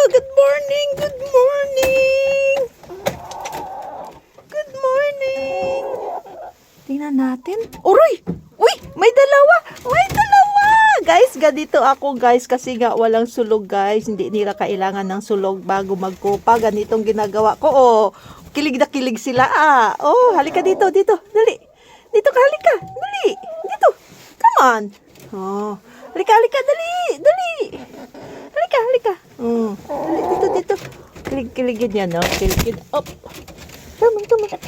Good morning! Good morning! Good morning! Tingnan natin. Uy! Uy! May dalawa! May dalawa! Guys, ganito ako guys kasi nga walang sulog guys. Hindi nila kailangan ng sulog bago magkupa. Ganitong ginagawa ko. Oh, kilig na kilig sila ah. Oh, halika dito, dito. Dali. Dito ka, halika. Dali. Dito. Come on. Oh, halika, halika. Dali. Dali. Halika, halika. Dali, dito, dito. Kilig-kiligin yan, no? Kiligin. Up. Come on, come on.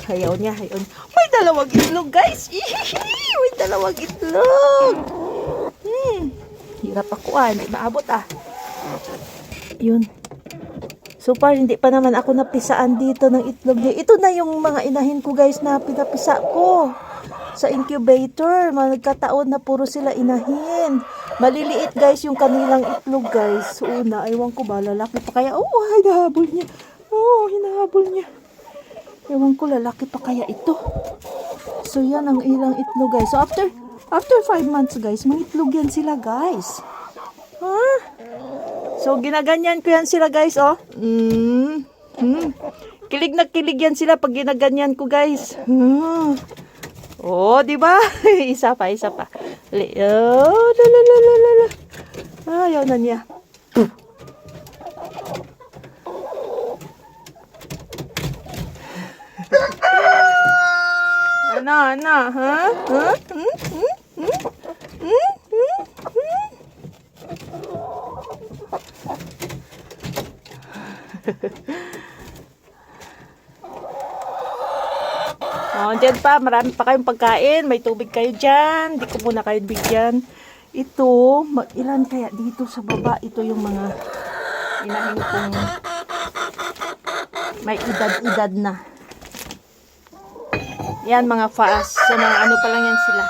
Hayaw niya, hayaw niya. May dalawang itlog, guys. May dalawang itlog. Hirap ako hindi maabot Yun. So far, hindi pa naman ako napisaan dito ng itlog niya. Ito na yung mga inahin ko, guys, na pinapisa ko sa incubator. Nagkataon na puro sila inahin. Maliliit, guys, yung kanilang itlog, guys. So, ewan ko ba, lalaki pa kaya? Oh, hinahabol niya. Oh, hinahabol niya. Ewan ko, lalaki pa kaya ito. So, yan ang ilang itlog, guys. So, after 5 months, guys, may itlog yan sila, guys. So, ginaganyan ko yan sila, guys, oh. Kilig na kilig yan sila pag ginaganyan ko, guys. Oh, di ba? Isa pa, isa pa. Oh, lalalala. Ayaw na niya. Ano, ha? Oh, dyan pa, marami pa kayong pagkain, may tubig kayo dyan, di ko muna kayo bigyan. Ito, ilan kaya dito sa baba, ito yung mga inahin kong may edad-edad na. Yan, mga fast. So, mga ano pa lang yan sila.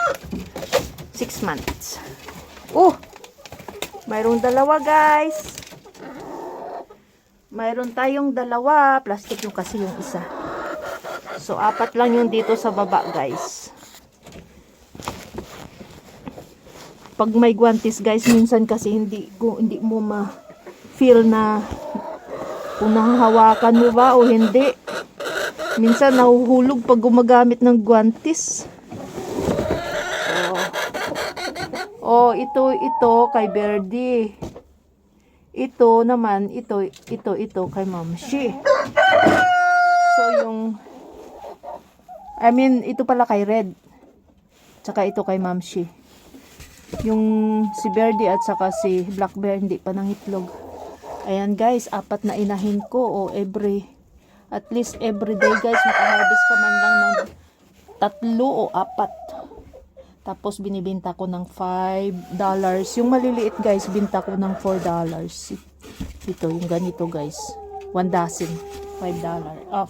6 months. Mayroong dalawa, guys. Mayroon tayong dalawa. Plastic yung kasi yung isa. So, 4 lang yung dito sa baba, guys. Pag may guantes, guys, minsan kasi hindi mo ma-feel na kung nahahawakan mo ba o hindi. Minsan nahuhulog pag gumagamit ng guantes. Ito kay Birdie. Ito naman, ito kay Mamshi. So ito pala kay Red. Tsaka ito kay Mamshi. Yung si Birdie at saka si Black Bear hindi pa nangitlog. Ayan guys, 4 na inahin ko at least every day guys, makaharvest ka man lang ng 3 o 4. Tapos binibenta ko ng $5. Yung maliliit guys, binta ko ng $4. Ito, yung ganito guys. 1 dozen. $4.